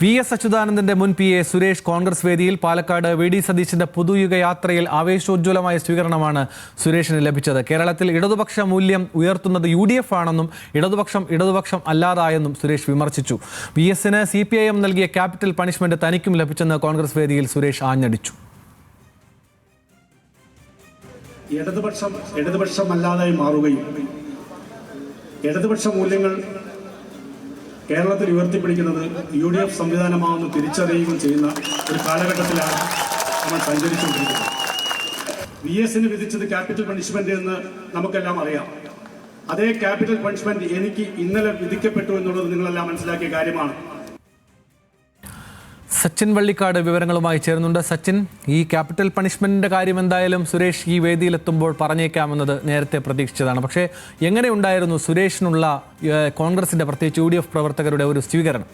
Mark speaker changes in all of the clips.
Speaker 1: VS. അച്യുതാനന്ദന്റെ മുൻ PA. Suresh Congress വേദിയിൽ Palakkad VD. സതീശന്റെ പുതുയുഗ യാത്രയിൽ ആവേശോജ്വലമായ സ്വീകരണമാണ് സുരേഷിന് ലഭിച്ചത്. കേരളത്തിൽ ഇടതുപക്ഷ മൂല്യം ഉയർത്തുന്നത് യു.ഡി.എഫ് ആണെന്നും ഇടതുപക്ഷം അല്ലാതായെന്നും സുരേഷ് വിമർശിച്ചു. വി.എസിന് CPIM നൽകിയ ക്യാപിറ്റൽ പണിഷ്മെന്റ് തനിക്കും ലഭിച്ചെന്ന് കോൺഗ്രസ് വേദിയിൽ സുരേഷ് ആഞ്ഞടിച്ചു.
Speaker 2: ഇടതുപക്ഷമല്ലാതായി മാറുകയും ഇടതുപക്ഷ മൂല്യങ്ങൾ കേരളത്തിൽ ഉയർത്തിപ്പിടിക്കുന്നത് UDF സംവിധാനമാണെന്ന് തിരിച്ചറിയുകയും ചെയ്യുന്ന ഒരു കാലഘട്ടത്തിലാണ് നമ്മൾ സഞ്ചരിച്ചുകൊണ്ടിരിക്കുന്നത്. VSന് വിധിച്ചത് ക്യാപിറ്റൽ പണിഷ്മെന്റ് എന്ന് നമുക്കെല്ലാം അറിയാം. അതേ ക്യാപിറ്റൽ പണിഷ്മെന്റ് എനിക്ക് ഇന്നലെ വിധിക്കപ്പെട്ടു എന്നുള്ളത് നിങ്ങളെല്ലാം മനസ്സിലാക്കിയ കാര്യമാണ്.
Speaker 1: സച്ചിൻ വള്ളിക്കാട് വിവരങ്ങളുമായി ചേരുന്നുണ്ട്. സച്ചിൻ, ഈ ക്യാപിറ്റൽ പണിഷ്മെന്റിന്റെ കാര്യം എന്തായാലും സുരേഷ് ഈ വേദിയിലെത്തുമ്പോൾ പറഞ്ഞേക്കാമെന്നത് നേരത്തെ പ്രതീക്ഷിച്ചതാണ്. പക്ഷേ എങ്ങനെയുണ്ടായിരുന്നു സുരേഷിനുള്ള കോൺഗ്രസിന്റെ പ്രത്യേകിച്ച് UDF പ്രവർത്തകരുടെ ഒരു സ്വീകരണം?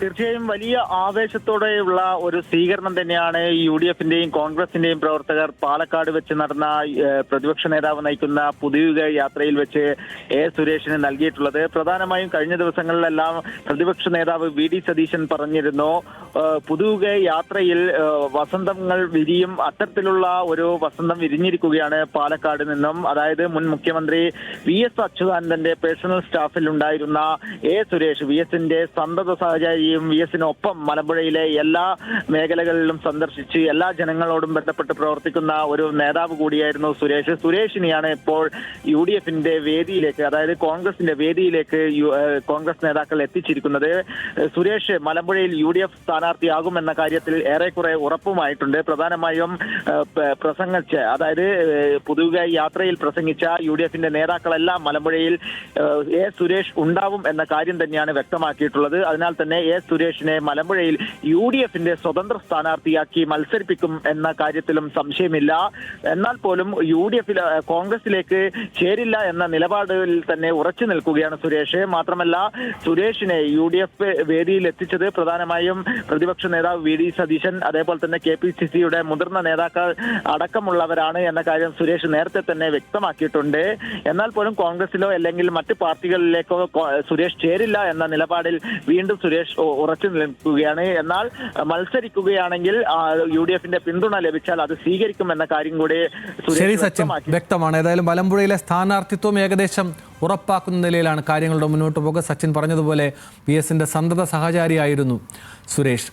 Speaker 3: തീർച്ചയായും വലിയ ആവേശത്തോടെയുള്ള ഒരു സ്വീകരണം തന്നെയാണ് UDFന്റെയും കോൺഗ്രസിന്റെയും പ്രവർത്തകർ പാലക്കാട് വെച്ച് നടന്ന പ്രതിപക്ഷ നേതാവ് നയിക്കുന്ന പുതുയുഗ യാത്രയിൽ വെച്ച് സുരേഷിന് നൽകിയിട്ടുള്ളത്. പ്രധാനമായും കഴിഞ്ഞ ദിവസങ്ങളിലെല്ലാം പ്രതിപക്ഷ നേതാവ് വി.ഡി. സതീശൻ പറഞ്ഞിരുന്നു, പുതുയുഗ യാത്രയിൽ വസന്തങ്ങൾ വിരിയും, അത്തരത്തിലുള്ള ഒരു വസന്തം വിരിഞ്ഞിരിക്കുകയാണ് പാലക്കാട് നിന്നും. അതായത് മുൻ മുഖ്യമന്ത്രി വി.എസ്. അച്യുതാനന്ദന്റെ പേഴ്സണൽ സ്റ്റാഫിൽ ഉണ്ടായിരുന്ന സുരേഷ്, വി.എസിന്റെ സന്തത സഹചാരി, വി.എസിനൊപ്പം മലമ്പുഴയിലെ എല്ലാ മേഖലകളിലും സന്ദർശിച്ച് എല്ലാ ജനങ്ങളോടും ബന്ധപ്പെട്ട് പ്രവർത്തിക്കുന്ന ഒരു നേതാവ് കൂടിയായിരുന്നു സുരേഷ്. സുരേഷിനെയാണ് ഇപ്പോൾ UDFന്റെ വേദിയിലേക്ക്, അതായത് കോൺഗ്രസിന്റെ വേദിയിലേക്ക് കോൺഗ്രസ് നേതാക്കൾ എത്തിച്ചിരിക്കുന്നത്. സുരേഷ് മലമ്പുഴയിൽ UDF സ്ഥാനാർത്ഥിയാകുമെന്ന കാര്യത്തിൽ ഏറെക്കുറെ ഉറപ്പുമായിട്ടുണ്ട്. പ്രധാനമായും പ്രസംഗിച്ച, അതായത് പുതുയുഗ യാത്രയിൽ പ്രസംഗിച്ച UDFന്റെ നേതാക്കളെല്ലാം മലമ്പുഴയിൽ സുരേഷ് ഉണ്ടാവും എന്ന കാര്യം തന്നെയാണ് വ്യക്തമാക്കിയിട്ടുള്ളത്. അതിനാൽ തന്നെ സുരേഷിനെ മലമ്പുഴയിൽ UDFന്റെ സ്വതന്ത്ര സ്ഥാനാർത്ഥിയാക്കി മത്സരിപ്പിക്കും എന്ന കാര്യത്തിലും സംശയമില്ല. എന്നാൽ പോലും UDF കോൺഗ്രസിലേക്ക് ചേരില്ല എന്ന നിലപാടിൽ തന്നെ ഉറച്ചു നിൽക്കുകയാണ് സുരേഷ്. മാത്രമല്ല, സുരേഷിനെ UDF വേദിയിൽ എത്തിച്ചത് പ്രധാനമായും പ്രതിപക്ഷ നേതാവ് വി.ഡി. സതീശൻ, അതേപോലെ തന്നെ KPCCയുടെ മുതിർന്ന നേതാക്കൾ അടക്കമുള്ളവരാണ് എന്ന കാര്യം സുരേഷ് നേരത്തെ തന്നെ വ്യക്തമാക്കിയിട്ടുണ്ട്. എന്നാൽ പോലും കോൺഗ്രസിലോ അല്ലെങ്കിൽ മറ്റ് പാർട്ടികളിലേക്കോ സുരേഷ് ചേരില്ല എന്ന നിലപാടിൽ വീണ്ടും സുരേഷ് ഉറച്ചു നിൽക്കുകയാണ്. എന്നാൽ മത്സരിക്കുകയാണെങ്കിൽ UDFന്റെ പിന്തുണ ലഭിച്ചാൽ അത് സ്വീകരിക്കുമെന്ന കാര്യം കൂടി
Speaker 1: വ്യക്തമാണ്. ഏതായാലും മലമ്പുഴയിലെ സ്ഥാനാർത്ഥിത്വം ഏകദേശം ഉറപ്പാക്കുന്ന നിലയിലാണ് കാര്യങ്ങളുടെ മുന്നോട്ട് പോകുക. സച്ചിൻ പറഞ്ഞതുപോലെ VSന്റെ സന്തത സഹചാരിയായിരുന്നു സുരേഷ്.